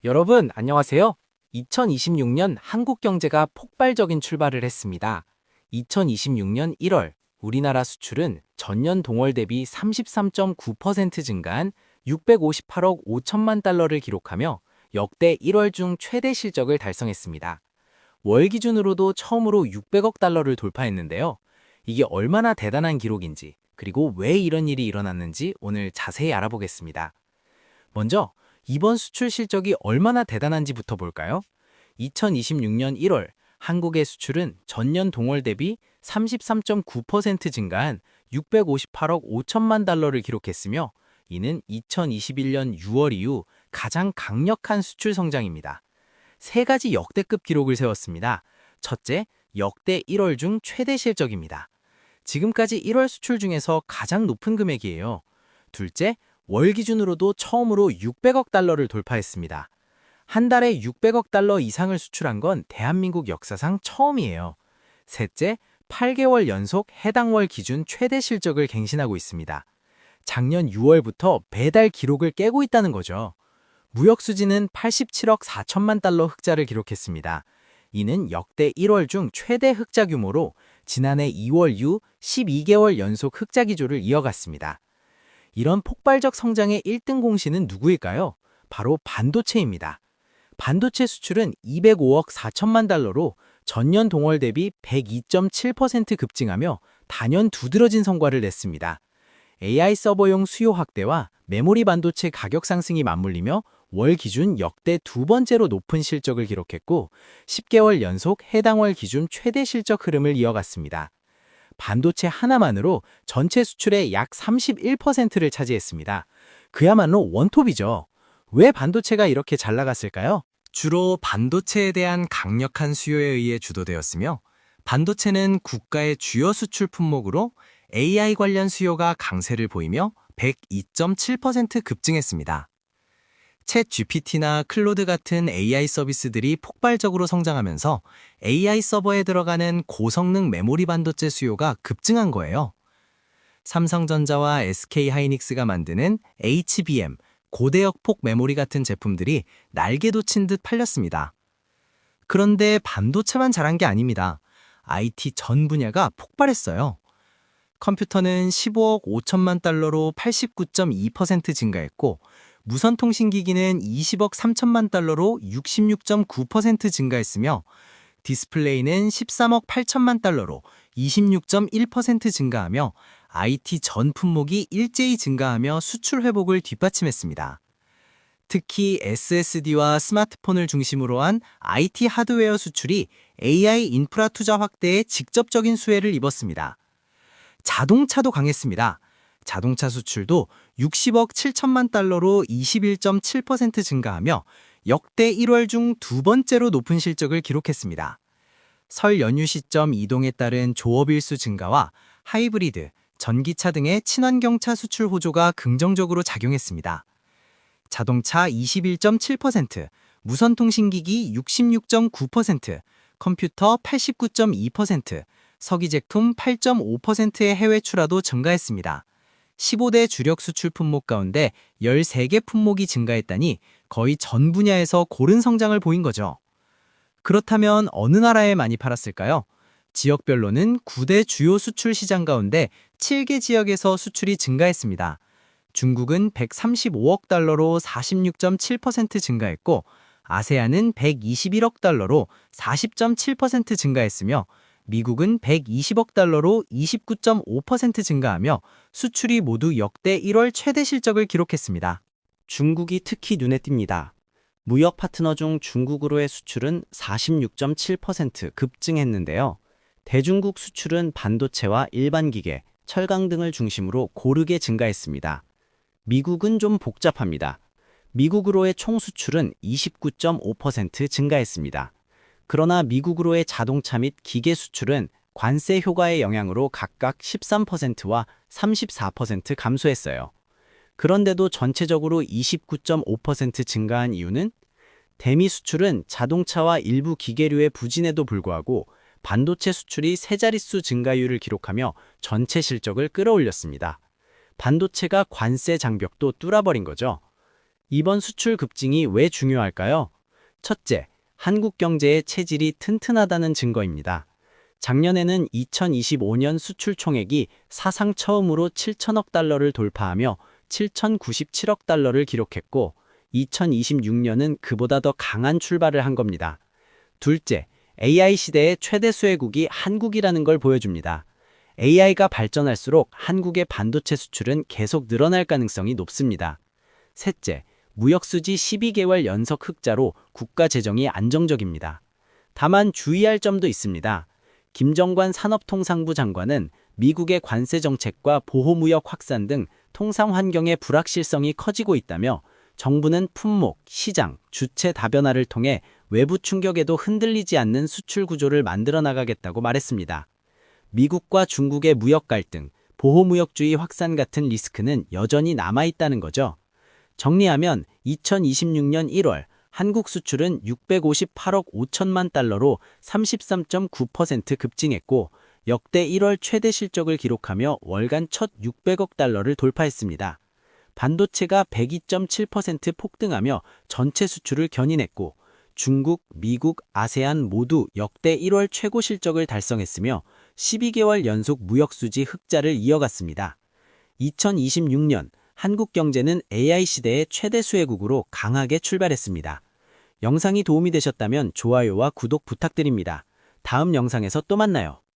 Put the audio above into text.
여러분, 안녕하세요. 2026년 한국 경제가 폭발적인 출발을 했습니다. 2026년 1월, 우리나라 수출은 전년 동월 대비 33.9% 증가한 658억 5천만 달러를 기록하며 역대 1월 중 최대 실적을 달성했습니다. 월 기준으로도 처음으로 600억 달러를 돌파했는데요. 이게 얼마나 대단한 기록인지, 그리고 왜 이런 일이 일어났는지 오늘 자세히 알아보겠습니다. 먼저 이번 수출 실적이 얼마나 대단한지부터 볼까요? 2026년 1월 한국의 수출은 전년 동월 대비 33.9% 증가한 658억 5천만 달러를 기록했으며 이는 2021년 6월 이후 가장 강력한 수출 성장입니다. 세 가지 역대급 기록을 세웠습니다. 첫째, 역대 1월 중 최대 실적입니다. 지금까지 1월 수출 중에서 가장 높은 금액이에요. 둘째, 월 기준으로도 처음으로 600억 달러를 돌파했습니다. 한 달에 600억 달러 이상을 수출한 건 대한민국 역사상 처음이에요. 셋째, 8개월 연속 해당 월 기준 최대 실적을 갱신하고 있습니다. 작년 6월부터 매달 기록을 깨고 있다는 거죠. 무역 수지는 87억 4천만 달러 흑자를 기록했습니다. 이는 역대 1월 중 최대 흑자 규모로 지난해 2월 이후 12개월 연속 흑자 기조를 이어갔습니다. 이런 폭발적 성장의 1등 공신은 누구일까요? 바로 반도체입니다. 반도체 수출은 205억 4천만 달러로 전년 동월 대비 102.7% 급증하며 단연 두드러진 성과를 냈습니다. AI 서버용 수요 확대와 메모리 반도체 가격 상승이 맞물리며 월 기준 역대 두 번째로 높은 실적을 기록했고 10개월 연속 해당 월 기준 최대 실적 흐름을 이어갔습니다. 반도체 하나만으로 전체 수출의 약 31%를 차지했습니다. 그야말로 원톱이죠. 왜 반도체가 이렇게 잘 나갔을까요? 주로 반도체에 대한 강력한 수요에 의해 주도되었으며, 반도체는 국가의 주요 수출 품목으로 AI 관련 수요가 강세를 보이며 102.7% 급증했습니다. 챗 GPT나 클로드 같은 AI 서비스들이 폭발적으로 성장하면서 AI 서버에 들어가는 고성능 메모리 반도체 수요가 급증한 거예요. 삼성전자와 SK하이닉스가 만드는 HBM, 고대역폭 메모리 같은 제품들이 날개 돋친 듯 팔렸습니다. 그런데 반도체만 잘한 게 아닙니다. IT 전 분야가 폭발했어요. 컴퓨터는 15억 5천만 달러로 89.2% 증가했고, 무선통신기기는 20억 3천만 달러로 66.9% 증가했으며, 디스플레이는 13억 8천만 달러로 26.1% 증가하며 IT 전 품목이 일제히 증가하며 수출 회복을 뒷받침했습니다. 특히 SSD와 스마트폰을 중심으로 한 IT 하드웨어 수출이 AI 인프라 투자 확대에 직접적인 수혜를 입었습니다. 자동차도 강했습니다. 자동차 수출도 60억 7천만 달러로 21.7% 증가하며 역대 1월 중 두 번째로 높은 실적을 기록했습니다. 설 연휴 시점 이동에 따른 조업 일수 증가와 하이브리드, 전기차 등의 친환경차 수출 호조가 긍정적으로 작용했습니다. 자동차 21.7%, 무선통신기기 66.9%, 컴퓨터 89.2%, 석유제품 8.5%의 해외 출하도 증가했습니다. 15대 주력 수출 품목 가운데 13개 품목이 증가했다니 거의 전 분야에서 고른 성장을 보인 거죠. 그렇다면 어느 나라에 많이 팔았을까요? 지역별로는 9대 주요 수출 시장 가운데 7개 지역에서 수출이 증가했습니다. 중국은 135억 달러로 46.7% 증가했고, 아세안은 121억 달러로 40.7% 증가했으며, 미국은 120억 달러로 29.5% 증가하며 수출이 모두 역대 1월 최대 실적을 기록했습니다. 중국이 특히 눈에 띕니다. 무역 파트너 중 중국으로의 수출은 46.7% 급증했는데요. 대중국 수출은 반도체와 일반 기계, 철강 등을 중심으로 고르게 증가했습니다. 미국은 좀 복잡합니다. 미국으로의 총 수출은 29.5% 증가했습니다. 그러나 미국으로의 자동차 및 기계 수출은 관세 효과의 영향으로 각각 13%와 34% 감소했어요. 그런데도 전체적으로 29.5% 증가한 이유는 대미 수출은 자동차와 일부 기계류의 부진에도 불구하고 반도체 수출이 세 자릿수 증가율을 기록하며 전체 실적을 끌어올렸습니다. 반도체가 관세 장벽도 뚫어버린 거죠. 이번 수출 급증이 왜 중요할까요? 첫째, 한국 경제의 체질이 튼튼하다는 증거입니다. 작년에는 2025년 수출 총액이 사상 처음으로 7천억 달러를 돌파하며 7,097억 달러를 기록했고, 2026년은 그보다 더 강한 출발을 한 겁니다. 둘째, AI 시대의 최대 수혜국이 한국이라는 걸 보여줍니다. AI가 발전할수록 한국의 반도체 수출은 계속 늘어날 가능성이 높습니다. 셋째, 무역수지 12개월 연속 흑자로 국가 재정이 안정적입니다. 다만 주의할 점도 있습니다. 김정관 산업통상부 장관은 미국의 관세 정책과 보호무역 확산 등 통상 환경의 불확실성이 커지고 있다며 정부는 품목, 시장, 주체 다변화를 통해 외부 충격에도 흔들리지 않는 수출 구조를 만들어 나가겠다고 말했습니다. 미국과 중국의 무역 갈등, 보호무역주의 확산 같은 리스크는 여전히 남아있다는 거죠. 정리하면 2026년 1월 한국 수출은 658억 5천만 달러로 33.9% 급증했고 역대 1월 최대 실적을 기록하며 월간 첫 600억 달러를 돌파했습니다. 반도체가 102.7% 폭등하며 전체 수출을 견인했고 중국, 미국, 아세안 모두 역대 1월 최고 실적을 달성했으며 12개월 연속 무역수지 흑자를 이어갔습니다. 2026년 한국 경제는 AI 시대의 최대 수혜국으로 강하게 출발했습니다. 영상이 도움이 되셨다면 좋아요와 구독 부탁드립니다. 다음 영상에서 또 만나요.